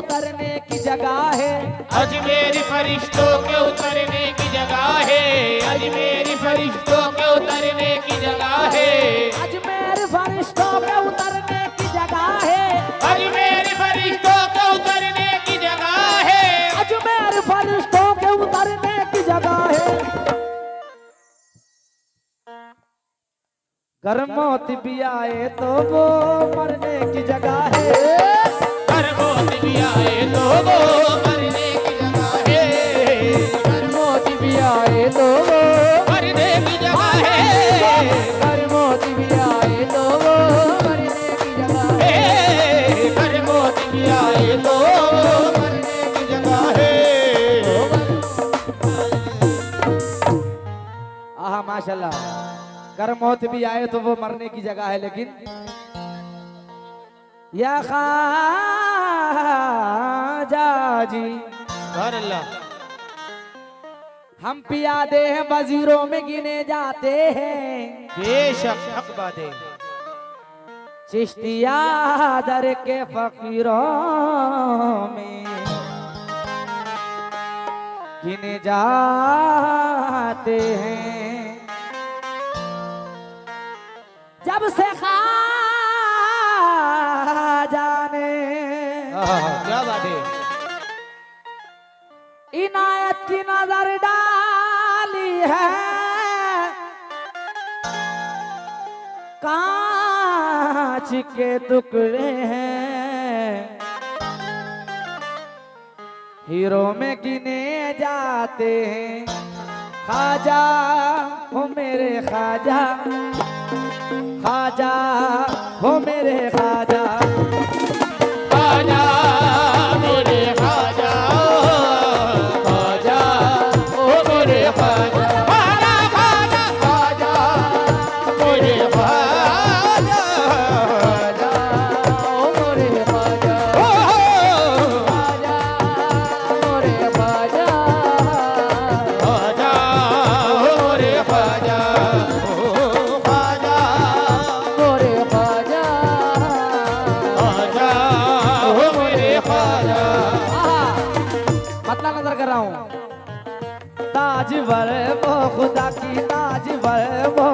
उतरने की जगह है। अजमेर फरिश्तों के उतरने की जगह है। अजमेर फरिश्तों के उतरने की जगह है। अजमेर फरिश्तों के उतरने की जगह है। अजमेर फरिश्तों के उतरने की जगह है। अजमेर फरिश्तों के उतरने की जगह है। घर मौत भी आए तो वो मरने की जगह है। घर मौत भी आए तो वो मरने की जगह है। घर मौत भी आए तो वो मरने की जगह है। घर मौत भी आए तो वो मरने की जगह है। घर मौत भी आए तो मरने की जगह है। आहा माशाल्लाह, घर मौत भी आए तो वो मरने की जगह है। लेकिन या ख्वाजा जी, सुभान अल्लाह। हम पियादे हैं वजीरों में गिने जाते हैं। बेशक हक बात है। चिश्तिया दर के फकीरों में गिने जाते हैं। जब से ख्वाजा ने क्या बात है। इनायत की नजर डाली है, कांच के टुकड़े हैं, हीरो में गिने जाते हैं। ख्वाजा हो मेरे ख्वाजा, ख्वाजा हो मेरे ख्वाजा, ख्वाजा मेरे ख्वाजा, ख्वाजा ओ मेरे ख्वाजा, ख्वाजा ख्वाजा मेरे ख्वाजा, ख्वाजा ओ मेरे ख्वाजा, ख्वाजा मोरे ख्वाजा, ख्वाजा मेरे ख्वाजा, ख्वाजा मोरे ख्वाजा, ख्वाजा मेरे ख्वाजा। मतलब नजर कर रहा हूँ। ताजवर वो खुदा की, ताजवर वो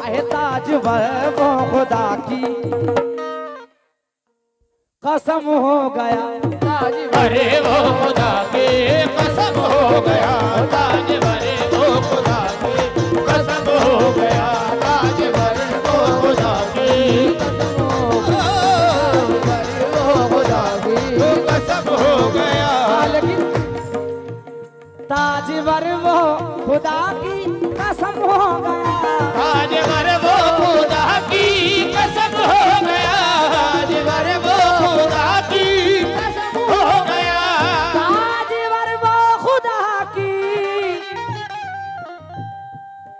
अहे ताजवर वो खुदा की कसम हो गया। अरे वो खुदा के कसम हो गया, ताज बरे वो खुदा के कसम हो गया, ताज बरे वो खुदा के कसम हो गया। लेकिन ताजवर वो खुदा की कसम हो गया। ताज बरे वो खुदा की कसम हो गया, ताज बरे वो खुदा की कसम हो गया। ताजवर वो खुदा की,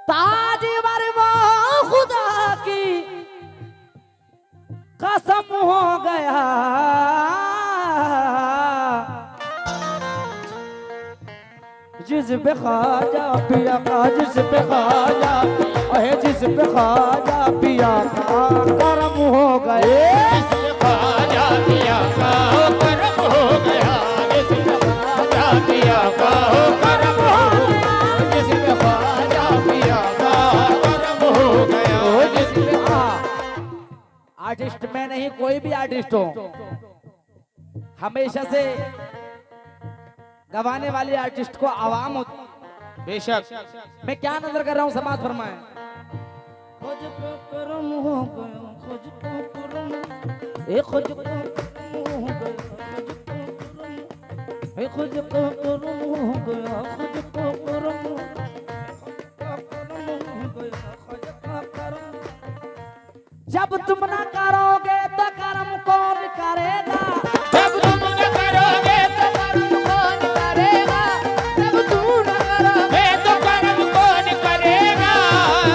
ताजवर वो खुदा की कसम हो गया। जिस पे ख्वाजा पिया का, जिस पे ख्वाजा अहे जिस पे ख्वाजा पिया का करम हो गए। जिसमें ख्वाजा पिया का करम हो गया, जिसमें ख्वाजा पिया का करम हो गया, जिसमें ख्वाजा पिया का करम हो गया, जिसमें आर्टिस्ट में नहीं, कोई भी आर्टिस्ट हो, हमेशा से गवाने वाले आर्टिस्ट को आवाम होती। बेशक मैं क्या नजर कर रहा हूँ, समाज फरमाए। खुद पे करम हो गया, खुद पे करम, ए खुद पे करम हो गया, ए खुद पे करम हो गया, खुद पे करम हो गया, खुद पे करम। जब तुम ना करोगे तो करम कौन करेगा? जब तुम न करोगे तो करम कौन करेगा, जब तुम न करोगे तो करम कौन करेगा,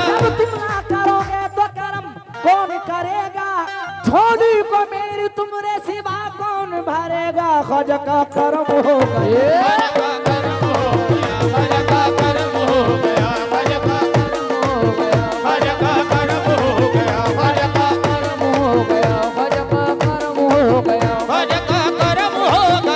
जब तुम ना करोगे तो करम कौन करेगा? झोली को मेरी तुमरे सिवा कौन भरेगा? ख्वाजा का करम हो गए, ख्वाजा का करम हो गया, ख्वाजा का करम हो गया, ख्वाजा का करम हो गया, ख्वाजा का करम हो गया, ख्वाजा का करम हो गया, ख्वाजा का करम हो गया,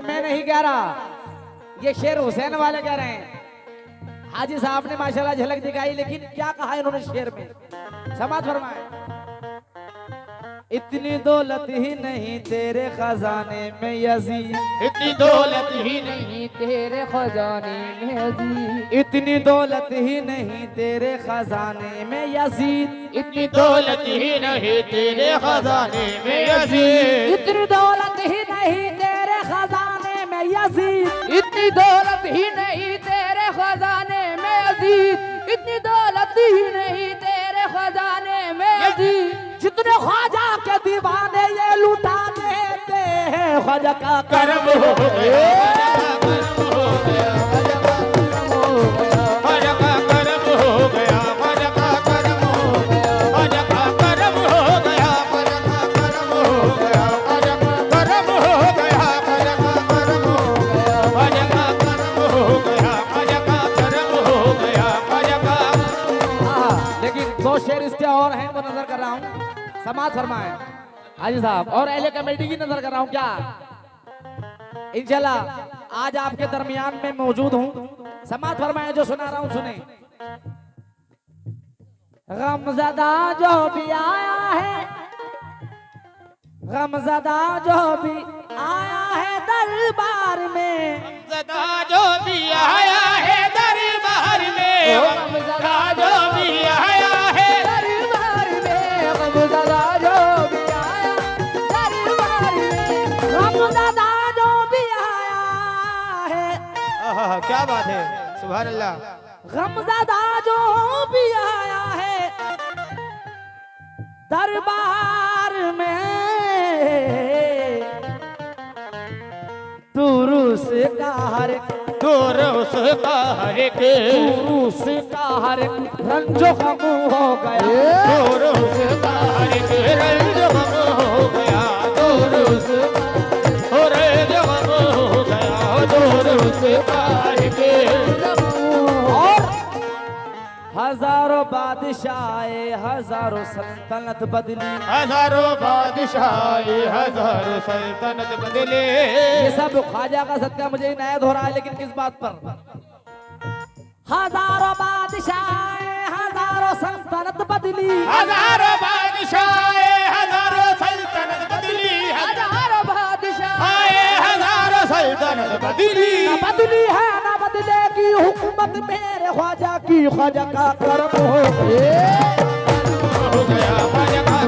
मैं नहीं कह रहा, ये शेर हुसैन वाले कह रहे हैं। हाजी साहब ने माशाल्लाह झलक दिखाई, लेकिन क्या कहा इन्होंने शेर में, समाज फरमाए। इतनी दौलत ही नहीं तेरे खजाने में यजीद, इतनी दौलत ही नहीं नहीं तेरे खजाने में अजीज, इतनी दौलत ही नहीं तेरे खजाने में यजीद, इतनी दौलत ही नहीं तेरे खजाने में अजीज, इतनी दौलत ही नहीं तेरे खजाने में यजीद, इतनी दौलत ही नहीं तेरे खजाने में अजीज, इतनी दौलत ही नहीं तेरे खजाने में अजीज। जितने ख्वाजा के दीवाने ये लुटा देते हैं, ख्वाजा का करम हो गया, ख्वाजा का करम हो गया, ख्वाजा का करम हो गया, ख्वाजा का करम हो गया, ख्वाजा का करम हो गया, ख्वाजा का करम हो गया, ख्वाजा का करम हो गया, ख्वाजा का करम हो गया, ख्वाजा का करम हो गया, ख्वाजा का। हाँ, लेकिन दो शेर इसके और हैं, वो नजर कर रहा हूँ, समाज फरमाए हाजी साहब। और अहले कमेटी की नजर कर रहा हूँ क्या, इंशाल्लाह आज आपके दरमियान में मौजूद हूँ। समाज फरमाए, जो सुना रहा हूँ सुने। गमज़दा जो भी आया है, गमज़दा जो भी आया है दरबार में, सदा जो भी आया है दरबार में, सदा जो भी आया है दरबार में, गमज़दा जो भी आया दरबार में, गमज़दा जो भी आया है, आहा, क्या बात है, सुभान अल्लाह। गमज़दा जो भी आया है दरबार में, तुरुस का हर दूर उसका हर एक, तुरुस का हर रंजो गम हो गया, दूर उसका हर एक रंज गम हो गया, दूर उसका रंज गम हो गया, दूर उसका हर एक। और हजारों बादशाहे हजारों सल्तनत बदली, हजारों बादशाह हजारों सल्तनत बदले, ये सब ख्वाजा का सदका मुझे इनायत हो रहा है, लेकिन किस बात पर। हजारों बादशाहे हजारों सल्तनत बदली, हजारों बादशाह हजारों सल्तनत बदली, हजारों बादशाह आए हजारों सल्तनत बदली, न बदली है न बदलेगी हुकूमत मेरे ख्वाजा की, ख्वाजा का करम हो हो गया ख्वाजा का